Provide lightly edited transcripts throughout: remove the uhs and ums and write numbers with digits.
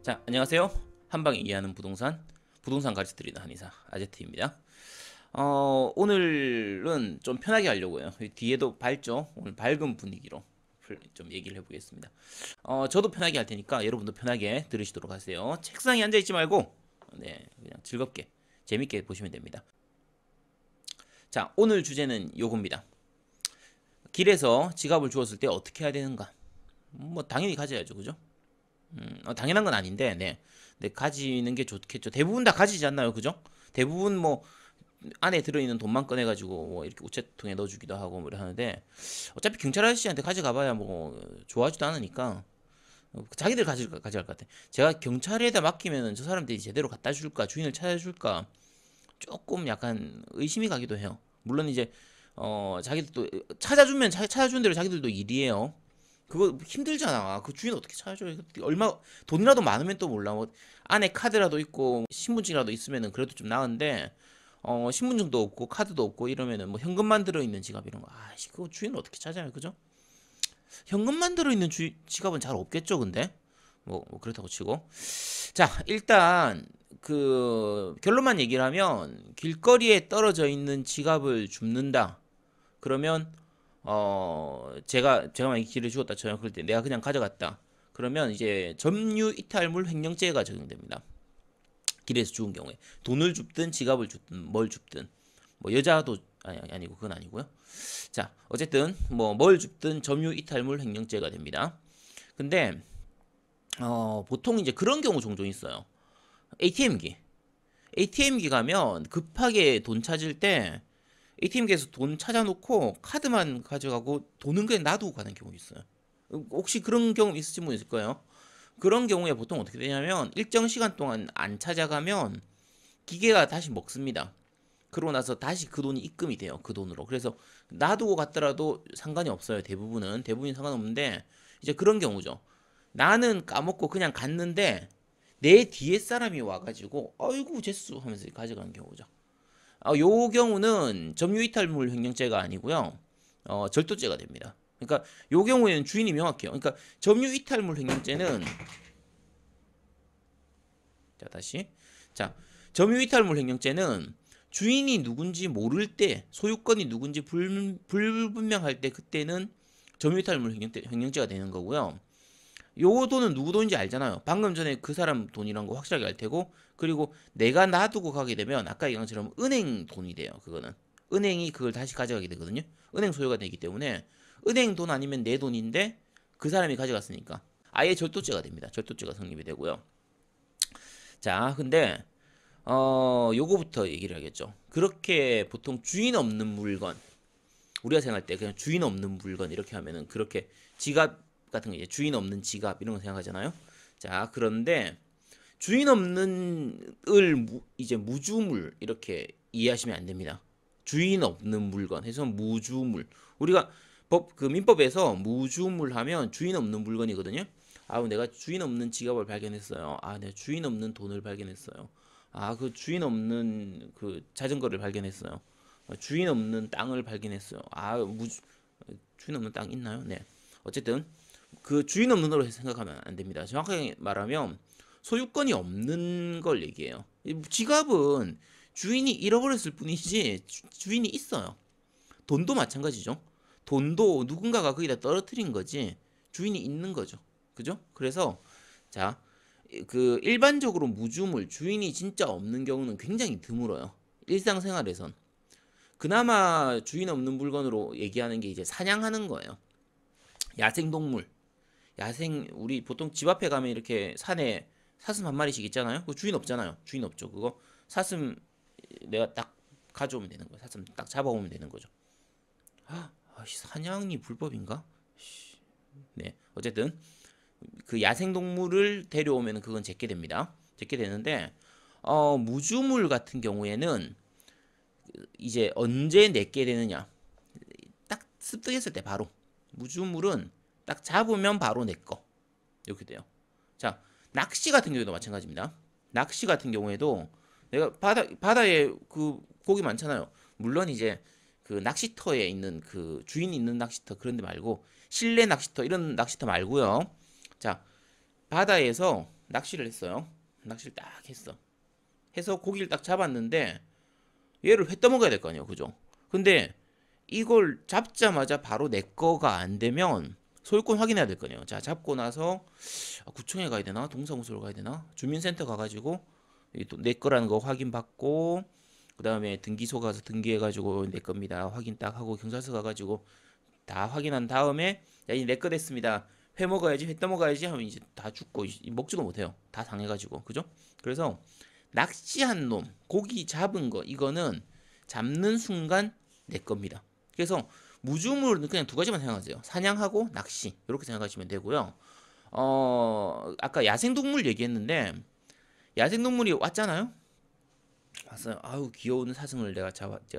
자, 안녕하세요. 한방에 이해하는 부동산 가르쳐드리는 한의사 아제트입니다. 오늘은 좀 편하게 하려고요. 뒤에도 밝죠? 오늘 밝은 분위기로 좀 얘기를 해보겠습니다. 저도 편하게 할 테니까 여러분도 편하게 들으시도록 하세요. 책상에 앉아있지 말고, 네, 그냥 즐겁게, 재밌게 보시면 됩니다. 자, 오늘 주제는 요겁니다. 길에서 지갑을 주웠을 때 어떻게 해야 되는가? 뭐, 당연히 가져야죠. 그죠? 당연한 건 아닌데, 네. 근데 가지는 게 좋겠죠. 대부분 다 가지지 않나요? 그죠? 대부분 뭐 안에 들어있는 돈만 꺼내가지고 뭐 이렇게 우체통에 넣어주기도 하고 뭐 하는데 어차피 경찰 아저씨한테 가져가봐야 뭐 좋아하지도 않으니까 자기들 가져갈 것 같아. 제가 경찰에다 맡기면은 저 사람들이 제대로 갖다 줄까, 주인을 찾아줄까 조금 약간 의심이 가기도 해요. 물론 이제 자기들도 찾아주는 대로 자기들도 일이에요. 그거 힘들잖아. 그 주인 어떻게 찾아줘요? 얼마 돈이라도 많으면 또 몰라. 뭐 안에 카드라도 있고 신분증이라도 있으면은 그래도 좀 나은데 신분증도 없고 카드도 없고 이러면은 뭐 현금만 들어있는 지갑 이런 거. 아씨 그거 주인을 어떻게 찾아요? 그죠? 현금만 들어있는 지갑은 잘 없겠죠, 근데 뭐 그렇다고 치고. 자, 일단 그 결론만 얘기를 하면 길거리에 떨어져 있는 지갑을 줍는다. 그러면 제가 만약 길을 주었다 쳐요. 그럴 때 내가 그냥 가져갔다. 그러면 이제 점유 이탈물 횡령죄가 적용됩니다. 길에서 죽은 경우에 돈을 줍든 지갑을 줍든 뭘 줍든 뭐 여자도 아니고 그건 아니고요. 자, 어쨌든 뭐 뭘 줍든 점유 이탈물 횡령죄가 됩니다. 근데 보통 이제 그런 경우 종종 있어요. ATM기. ATM기 가면 급하게 돈 찾을 때 ATM기에서 돈 찾아놓고 카드만 가져가고 돈은 그냥 놔두고 가는 경우 있어요. 혹시 그런 경험 있으신 분 있을 거예요? 그런 경우에 보통 어떻게 되냐면 일정 시간 동안 안 찾아가면 기계가 다시 먹습니다. 그러고 나서 다시 그 돈이 입금이 돼요. 그 돈으로. 그래서 놔두고 갔더라도 상관이 없어요. 대부분이 상관없는데 이제 그런 경우죠. 나는 까먹고 그냥 갔는데 내 뒤에 사람이 와가지고 어이구 제수 하면서 가져가는 경우죠. 요 경우는 점유이탈물 횡령죄가 아니고요. 절도죄가 됩니다. 그러니까 요 경우에는 주인이 명확해요. 그러니까 점유이탈물 횡령죄는 자 다시 자 점유이탈물 횡령죄는 주인이 누군지 모를 때 소유권이 누군지 불분명할 때 그때는 점유이탈물 횡령죄가 되는 거고요. 요 돈은 누구 돈인지 알잖아요. 방금 전에 그 사람 돈이란 거 확실하게 알 테고 그리고 내가 놔두고 가게 되면 아까 얘기한 것처럼 은행 돈이 돼요. 그거는 은행이 그걸 다시 가져가게 되거든요. 은행 소유가 되기 때문에 은행 돈 아니면 내 돈인데 그 사람이 가져갔으니까 아예 절도죄가 됩니다. 절도죄가 성립이 되고요. 자, 근데 요거부터 얘기를 하겠죠. 그렇게 보통 주인 없는 물건 우리가 생각할 때 그냥 주인 없는 물건 이렇게 하면은 그렇게 지갑 같은 거 이제 주인 없는 지갑 이런 거 생각하잖아요. 자, 그런데 주인 없는 을 이제 무주물 이렇게 이해하시면 안 됩니다. 주인 없는 물건 해서 무주물. 우리가 그 민법에서 무주물 하면 주인 없는 물건이거든요. 내가 주인 없는 지갑을 발견했어요. 내가 주인 없는 돈을 발견했어요. 그 주인 없는 그 자전거를 발견했어요. 주인 없는 땅을 발견했어요. 주인 없는 땅 있나요? 네. 어쨌든 그 주인 없는 으로 생각하면 안 됩니다. 정확하게 말하면 소유권이 없는 걸 얘기해요. 지갑은 주인이 잃어버렸을 뿐이지 주인이 있어요. 돈도 마찬가지죠. 돈도 누군가가 거기다 떨어뜨린 거지 주인이 있는 거죠. 그죠? 그래서 자, 그 일반적으로 무주물 주인이 진짜 없는 경우는 굉장히 드물어요. 일상생활에선. 그나마 주인 없는 물건으로 얘기하는 게 이제 사냥하는 거예요. 야생동물. 우리 보통 집 앞에 가면 이렇게 산에 사슴 한 마리씩 있잖아요. 그 주인 없잖아요. 주인 없죠. 그거 사슴 내가 딱 가져오면 되는 거예요. 사슴 딱 잡아오면 되는 거죠. 사냥이 불법인가? 네. 어쨌든 그 야생동물을 데려오면 그건 제게 됩니다. 제게 되는데 무주물 같은 경우에는 이제 언제 내게 되느냐? 딱 습득했을 때 바로. 무주물은 딱 잡으면 바로 내 거. 이렇게 돼요. 자, 낚시 같은 경우도 마찬가지입니다. 낚시 같은 경우에도 내가 바다에 그 고기 많잖아요. 물론 이제 그 낚시터에 있는 그 주인이 있는 낚시터 그런 데 말고 실내 낚시터 이런 낚시터 말고요. 자, 바다에서 낚시를 했어요. 낚시를 딱 했어. 해서 고기를 딱 잡았는데 얘를 회 떠먹어야 될 거 아니에요, 그죠? 근데 이걸 잡자마자 바로 내 거가 안 되면 소유권 확인해야 될 거 아니에요. 자, 잡고 나서 구청에 가야 되나? 동사무소로 가야 되나? 주민센터 가가지고 내 거라는 거 확인받고 그 다음에 등기소 가서 등기해가지고 내 겁니다. 확인 딱 하고 경찰서 가가지고 다 확인한 다음에 야, 이제 내 거 됐습니다. 회 먹어야지, 회 떠먹어야지 하면 이제 다 죽고 먹지도 못해요. 다 당해가지고, 그죠? 그래서 낚시한 놈, 고기 잡은 거 이거는 잡는 순간 내 겁니다. 그래서 무주물은 그냥 두 가지만 생각하세요. 사냥하고 낚시 이렇게 생각하시면 되고요. 아까 야생동물 얘기했는데 야생동물이 왔잖아요. 왔어요. 아우 귀여운 사슴을 제가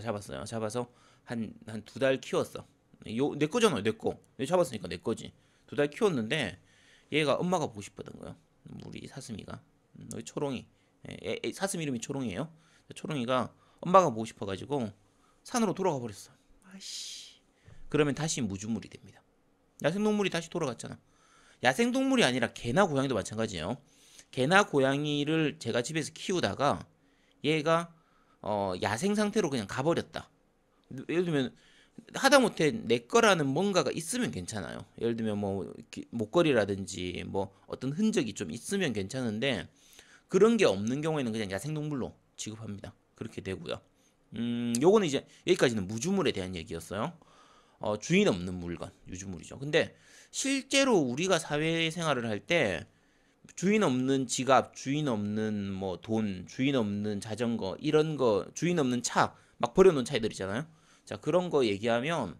잡았어요. 잡아서 한 두 달 키웠어. 내 거잖아요, 내 거. 내가 잡았으니까 내 거지. 두 달 키웠는데 얘가 엄마가 보고 싶었던 거예요. 우리 사슴이가. 우리 초롱이. 사슴 이름이 초롱이에요. 초롱이가 엄마가 보고 싶어가지고 산으로 돌아가 버렸어. 아이씨. 그러면 다시 무주물이 됩니다. 야생동물이 다시 돌아갔잖아. 야생동물이 아니라 개나 고양이도 마찬가지예요. 개나 고양이를 제가 집에서 키우다가 얘가 야생 상태로 그냥 가버렸다. 예를 들면 하다못해 내 거라는 뭔가가 있으면 괜찮아요. 예를 들면 뭐 목걸이라든지 뭐 어떤 흔적이 좀 있으면 괜찮은데 그런 게 없는 경우에는 그냥 야생동물로 취급합니다. 그렇게 되고요. 요거는 이제 여기까지는 무주물에 대한 얘기였어요. 주인 없는 물건, 유주물이죠. 근데 실제로 우리가 사회생활을 할 때 주인 없는 지갑, 주인 없는 뭐 돈, 주인 없는 자전거 이런 거, 주인 없는 차, 막 버려놓은 차들 있잖아요. 자, 그런 거 얘기하면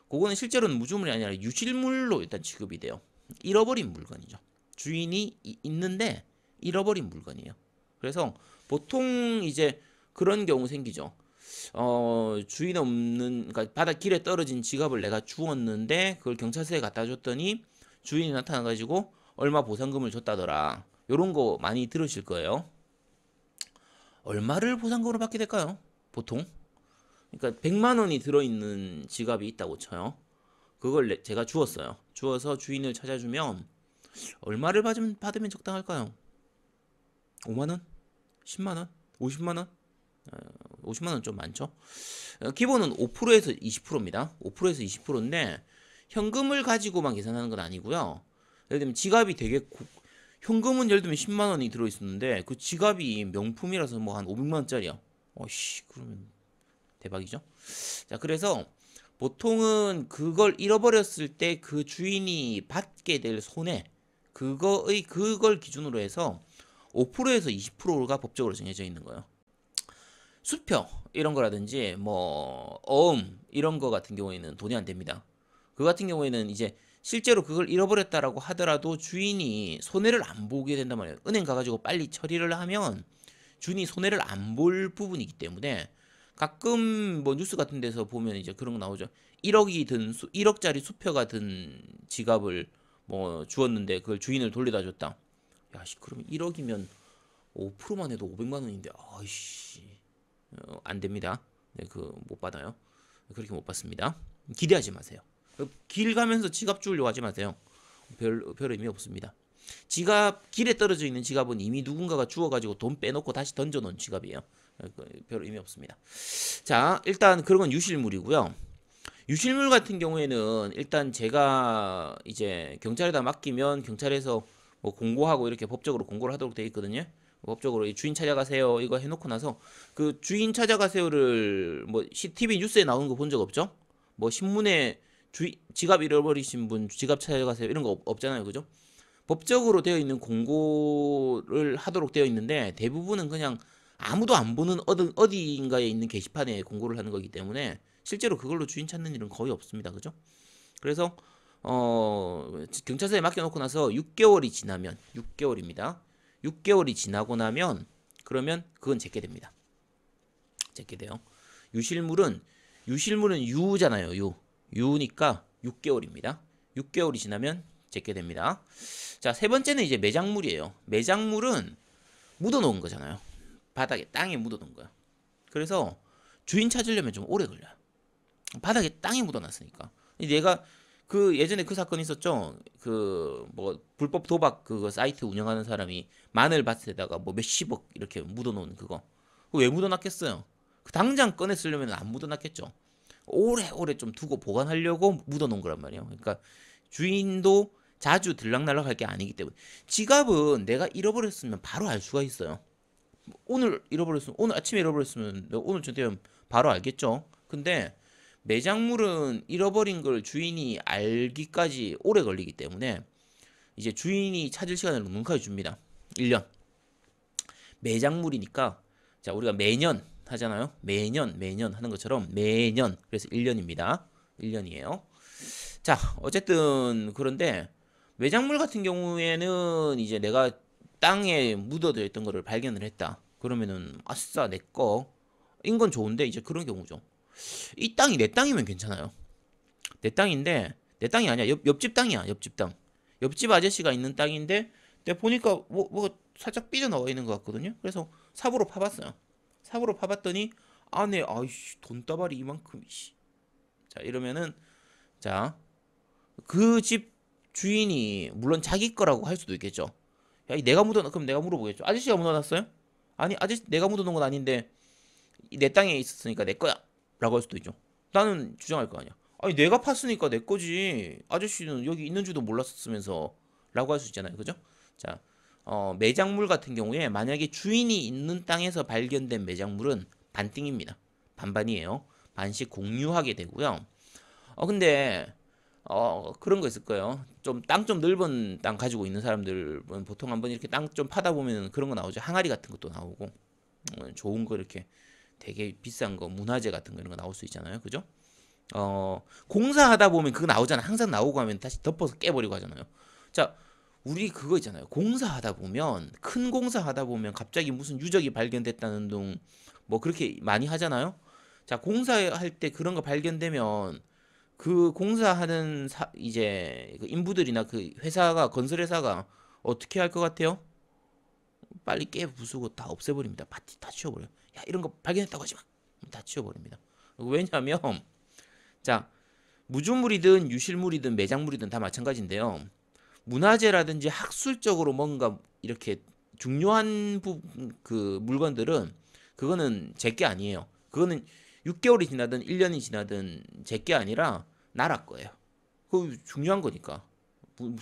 그거는 실제로는 무주물이 아니라 유실물로 일단 취급이 돼요. 잃어버린 물건이죠. 주인이 있는데 잃어버린 물건이에요. 그래서 보통 이제 그런 경우 생기죠. 주인 없는, 그러니까 바닷길에 떨어진 지갑을 내가 주웠는데 그걸 경찰서에 갖다 줬더니 주인이 나타나가지고 얼마 보상금을 줬다더라. 요런 거 많이 들으실 거예요. 얼마를 보상금으로 받게 될까요? 보통? 그러니까 100만 원이 들어있는 지갑이 있다고 쳐요. 그걸 제가 주웠어요. 주워서 주인을 찾아주면 얼마를 받으면 적당할까요? 5만 원? 10만 원? 50만 원? 50만 원 좀 많죠? 기본은 5%에서 20%입니다. 5%에서 20%인데 현금을 가지고만 계산하는 건 아니고요. 예를 들면 지갑이 되게 현금은 예를 들면 10만 원이 들어 있었는데 그 지갑이 명품이라서 뭐 한 500만 원짜리야. 그러면 대박이죠. 자, 그래서 보통은 그걸 잃어버렸을 때 그 주인이 받게 될 손해 그걸 기준으로 해서 5%에서 20%가 법적으로 정해져 있는 거예요. 수표 이런 거라든지 뭐 어음 이런 거 같은 경우에는 돈이 안 됩니다. 그 같은 경우에는 이제 실제로 그걸 잃어버렸다라고 하더라도 주인이 손해를 안 보게 된단 말이에요. 은행 가가지고 빨리 처리를 하면 주인이 손해를 안 볼 부분이기 때문에 가끔 뭐 뉴스 같은 데서 보면 이제 그런 거 나오죠. 1억짜리 수표가 든 지갑을 뭐 주었는데 그걸 주인을 돌려다 줬다. 야씨, 그러면 1억이면 5%만 해도 500만 원인데 아이씨. 안 됩니다. 네, 못 받아요. 그렇게 못 받습니다. 기대하지 마세요. 길 가면서 지갑 주우려고 하지 마세요. 별 의미 없습니다. 길에 떨어져 있는 지갑은 이미 누군가가 주워가지고 돈 빼놓고 다시 던져놓은 지갑이에요. 별 의미 없습니다. 자, 일단 그런 건 유실물이고요. 유실물 같은 경우에는 일단 제가 이제 경찰에다 맡기면 경찰에서 뭐 공고하고 이렇게 법적으로 공고를 하도록 되어 있거든요. 법적으로 주인 찾아가세요 이거 해놓고 나서 그 주인 찾아가세요를 뭐 TV 뉴스에 나오는 거 본 적 없죠? 뭐 신문에 지갑 잃어버리신 분 지갑 찾아가세요 이런 거 없잖아요, 그죠? 법적으로 되어 있는 공고를 하도록 되어 있는데 대부분은 그냥 아무도 안 보는 어디인가에 있는 게시판에 공고를 하는 거기 때문에 실제로 그걸로 주인 찾는 일은 거의 없습니다, 그죠? 그래서 경찰서에 맡겨놓고 나서 6개월이 지나면 6개월입니다. 6개월이 지나고 나면 그러면 그건 제게 됩니다. 제게 돼요. 유실물은 유잖아요. 유니까 6개월입니다. 6개월이 지나면 제게 됩니다. 자, 세 번째는 이제 매장물이에요. 매장물은 묻어놓은 거잖아요. 바닥에 땅에 묻어놓은 거야. 그래서 주인 찾으려면 좀 오래 걸려요. 바닥에 땅에 묻어놨으니까. 내가 그 예전에 그 사건 있었죠. 그 뭐 불법 도박 그거 사이트 운영하는 사람이 마늘 밭에다가 뭐 몇십억 이렇게 묻어놓은 그거. 그거 왜 묻어놨겠어요? 그 당장 꺼내 쓰려면 안 묻어놨겠죠. 오래오래 좀 두고 보관하려고 묻어놓은 거란 말이에요. 그러니까 주인도 자주 들락날락 할 게 아니기 때문에. 지갑은 내가 잃어버렸으면 바로 알 수가 있어요. 오늘 잃어버렸으면, 오늘 아침에 잃어버렸으면 내가 오늘 저녁 되면 바로 알겠죠. 근데 매장물은 잃어버린 걸 주인이 알기까지 오래 걸리기 때문에 이제 주인이 찾을 시간을 넉넉하게 줍니다. 1년. 매장물이니까 자, 우리가 매년 하잖아요. 매년 하는 것처럼 매년. 그래서 1년입니다. 1년이에요. 자, 어쨌든 그런데 매장물 같은 경우에는 이제 내가 땅에 묻어져 있던 거를 발견을 했다. 그러면은 아싸 내 거인 건 좋은데 이제 그런 경우죠. 이 땅이 내 땅이면 괜찮아요. 내 땅인데 내 땅이 아니야. 옆집 땅이야. 옆집 땅. 옆집 아저씨가 있는 땅인데 내가 보니까 뭐 살짝 삐져나와 있는 것 같거든요. 그래서 삽으로 파봤어요. 삽으로 파봤더니 안에 아이씨 돈다발이 이만큼. 자 이러면은 자 그 집 주인이 물론 자기 거라고 할 수도 있겠죠. 야, 내가 그럼 내가 물어보겠죠. 아저씨가 묻어놨어요? 아니, 아저씨 내가 묻어놓은 건 아닌데 내 땅에 있었으니까 내 거야. 라고 할 수도 있죠. 나는 주장할 거 아니야. 아니, 내가 팠으니까 내 거지. 아저씨는 여기 있는 줄도 몰랐으면서 라고 할 수 있잖아요. 그죠? 자, 매장물 같은 경우에 만약에 주인이 있는 땅에서 발견된 매장물은 반띵입니다. 반반이에요. 반씩 공유하게 되고요. 근데 그런 거 있을 거예요. 좀 땅 좀 넓은 땅 가지고 있는 사람들은 보통 한번 이렇게 땅 좀 파다 보면 그런 거 나오죠. 항아리 같은 것도 나오고 좋은 거 이렇게 되게 비싼 거 문화재 같은 거 이런 거 나올 수 있잖아요. 그죠? 공사하다 보면 그거 나오잖아. 항상 나오고 하면 다시 덮어서 깨버리고 하잖아요. 자, 우리 그거 있잖아요. 공사하다 보면 큰 공사하다 보면 갑자기 무슨 유적이 발견됐다는 둥 뭐 그렇게 많이 하잖아요. 자, 공사할 때 그런 거 발견되면 그 공사하는 이제 그 인부들이나 그 회사가 건설 회사가 어떻게 할 것 같아요? 빨리 깨 부수고 다 없애버립니다. 다 치워버려요. 야 이런 거 발견했다고 하지 마. 다 치워버립니다. 왜냐하면 자 무주물이든 유실물이든 매장물이든 다 마찬가지인데요. 문화재라든지 학술적으로 뭔가 이렇게 중요한 그 물건들은 그거는 제게 아니에요. 그거는 6개월이 지나든 1년이 지나든 제게 아니라 나라 거예요. 그 중요한 거니까.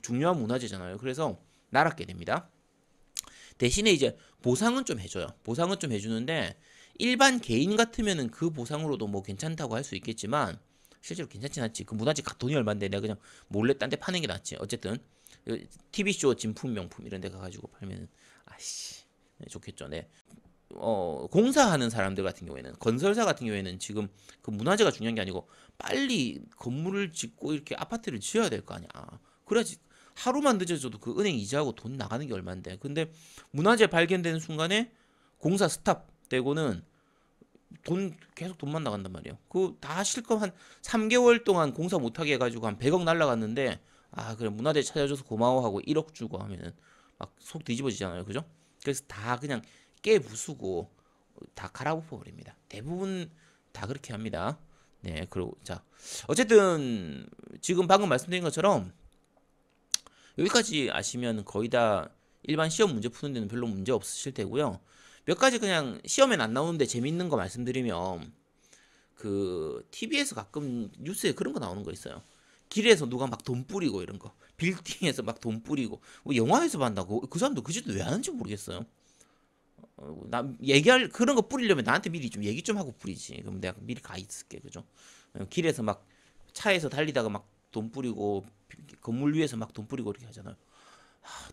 중요한 문화재잖아요. 그래서 나라 게 됩니다. 대신에 이제 보상은 좀 해줘요. 보상은 좀 해주는데 일반 개인 같으면은 그 보상으로도 뭐 괜찮다고 할 수 있겠지만 실제로 괜찮진 않지. 그 문화재 돈이 얼마인데 내가 그냥 몰래 딴 데 파는 게 낫지. 어쨌든 TV쇼 진품 명품 이런 데 가가지고 팔면은 아씨 좋겠죠. 네. 공사하는 사람들 같은 경우에는 건설사 같은 경우에는 지금 그 문화재가 중요한 게 아니고 빨리 건물을 짓고 이렇게 아파트를 지어야 될 거 아니야. 그래야지 하루만 늦어져도 그 은행 이자하고 돈 나가는 게 얼만데. 근데 문화재 발견되는 순간에 공사 스탑 되고는 돈 계속 돈만 나간단 말이에요. 그 다 실컷 한 3개월 동안 공사 못하게 해가지고 한 100억 날라갔는데 그래 문화재 찾아줘서 고마워하고 1억 주고 하면은 막 속 뒤집어지잖아요. 그죠? 그래서 다 그냥 깨 부수고 다 갈아엎어 버립니다. 대부분 다 그렇게 합니다. 네, 그리고 자 어쨌든 지금 방금 말씀드린 것처럼 여기까지 아시면 거의 다 일반 시험 문제 푸는 데는 별로 문제 없으실 테고요. 몇 가지 그냥 시험엔 안 나오는데 재밌는 거 말씀드리면 그 TV에서 가끔 뉴스에 그런 거 나오는 거 있어요. 길에서 누가 막 돈 뿌리고 이런 거, 빌딩에서 막 돈 뿌리고 뭐 영화에서 봤다고 그 사람도 그 짓도 왜 하는지 모르겠어요. 나 얘기할 그런 거 뿌리려면 나한테 미리 좀 얘기 좀 하고 뿌리지. 그럼 내가 미리 가 있을게, 그죠? 길에서 막 차에서 달리다가 막 돈 뿌리고 건물 위에서 막 돈 뿌리고 이렇게 하잖아요.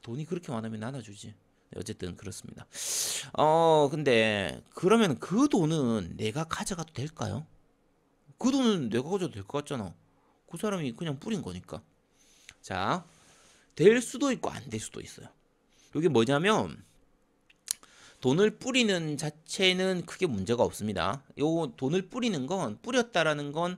돈이 그렇게 많으면 나눠주지. 네, 어쨌든 그렇습니다. 근데 그러면 그 돈은 내가 가져가도 될까요? 그 돈은 내가 가져도 될 것 같잖아. 그 사람이 그냥 뿌린 거니까. 자, 될 수도 있고 안 될 수도 있어요. 이게 뭐냐면 돈을 뿌리는 자체는 크게 문제가 없습니다. 요 돈을 뿌리는 건 뿌렸다라는 건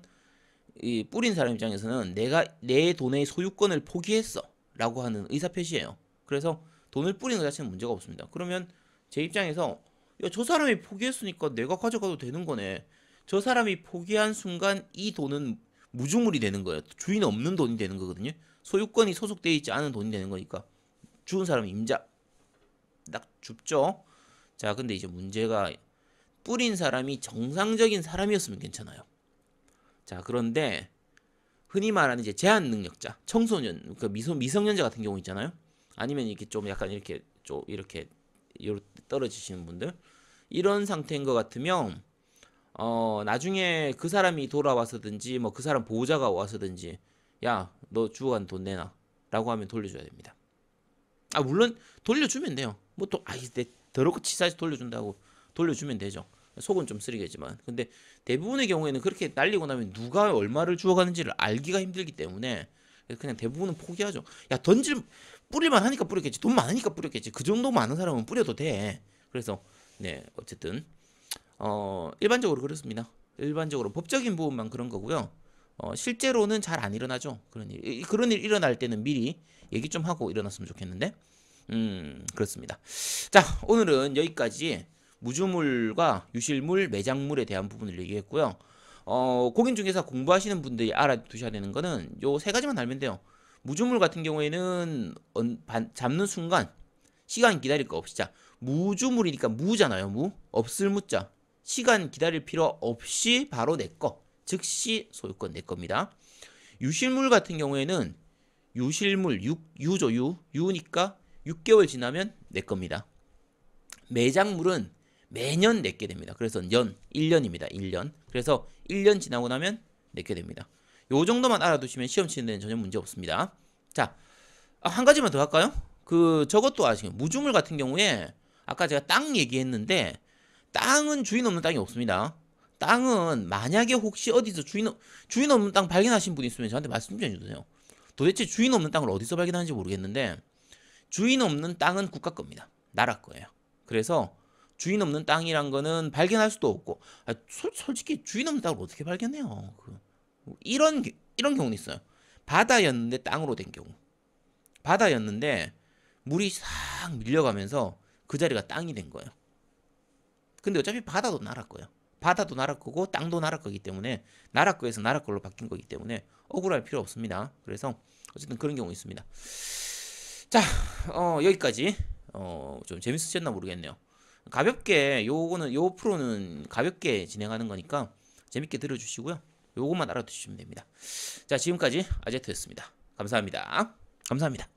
이 뿌린 사람 입장에서는 내가 내 돈의 소유권을 포기했어 라고 하는 의사표시예요. 그래서 돈을 뿌리는 것 자체는 문제가 없습니다. 그러면 제 입장에서 야, 저 사람이 포기했으니까 내가 가져가도 되는 거네. 저 사람이 포기한 순간 이 돈은 무주물이 되는 거예요. 주인 없는 돈이 되는 거거든요. 소유권이 소속되어 있지 않은 돈이 되는 거니까 죽은 사람이 임자 딱 줍죠. 자, 근데 이제 문제가 뿌린 사람이 정상적인 사람이었으면 괜찮아요. 자, 그런데 흔히 말하는 이제 제한 능력자, 청소년, 그 미성년자 같은 경우 있잖아요. 아니면 이렇게 좀 약간 이렇게 좀 이렇게 떨어지시는 분들, 이런 상태인 것 같으면 나중에 그 사람이 돌아와서든지 뭐 그 사람 보호자가 와서든지 야, 너 주워간 돈 내놔 라고 하면 돌려줘야 됩니다. 아, 물론 돌려주면 돼요. 뭐 또 내 더럽고 치사해서 돌려준다고 돌려주면 되죠. 속은 좀 쓰리겠지만. 근데 대부분의 경우에는 그렇게 날리고 나면 누가 얼마를 주워가는지를 알기가 힘들기 때문에 그냥 대부분은 포기하죠. 야, 뿌릴만 하니까 뿌렸겠지. 돈 많으니까 뿌렸겠지. 그 정도 많은 사람은 뿌려도 돼. 그래서 네, 어쨌든 일반적으로 그렇습니다. 일반적으로 법적인 부분만 그런 거고요. 실제로는 잘 안 일어나죠. 그런 일 일어날 때는 미리 얘기 좀 하고 일어났으면 좋겠는데. 그렇습니다. 자, 오늘은 여기까지 무주물과 유실물, 매장물에 대한 부분을 얘기했고요. 공인중개사 공부하시는 분들이 알아두셔야 되는 거는 요 세 가지만 알면 돼요. 무주물 같은 경우에는 잡는 순간 시간 기다릴 거 없이, 자, 무주물이니까 무잖아요. 없을 무자. 시간 기다릴 필요 없이 바로 내 거. 즉시 소유권 내 겁니다. 유실물 같은 경우에는 유실물, 유죠, 유니까 6개월 지나면 내 겁니다. 매장물은 매년 내게 됩니다. 그래서 1년입니다. 1년. 그래서 1년 지나고 나면 내게 됩니다. 요 정도만 알아두시면 시험 치는 데는 전혀 문제 없습니다. 자, 한 가지만 더 할까요? 저것도 아시죠? 무주물 같은 경우에 아까 제가 땅 얘기했는데 땅은 주인 없는 땅이 없습니다. 땅은 만약에 혹시 어디서 주인 없는 땅 발견하신 분 있으면 저한테 말씀 좀 해주세요. 도대체 주인 없는 땅을 어디서 발견하는지 모르겠는데 주인 없는 땅은 국가 겁니다. 나라 거예요. 그래서 주인 없는 땅이란 거는 발견할 수도 없고, 솔직히 주인 없는 땅을 어떻게 발견해요? 이런 경우는 있어요. 바다였는데 땅으로 된 경우. 바다였는데 물이 싹 밀려가면서 그 자리가 땅이 된 거예요. 근데 어차피 바다도 나라 거예요. 바다도 나라 거고 땅도 나라 거기 때문에 나라 거에서 나라 걸로 바뀐 거기 때문에 억울할 필요 없습니다. 그래서 어쨌든 그런 경우 있습니다. 자, 여기까지 좀 재밌으셨나 모르겠네요. 가볍게 요 프로는 가볍게 진행하는 거니까 재밌게 들어주시고요. 요것만 알아두시면 됩니다. 자, 지금까지 아제트였습니다. 감사합니다. 감사합니다.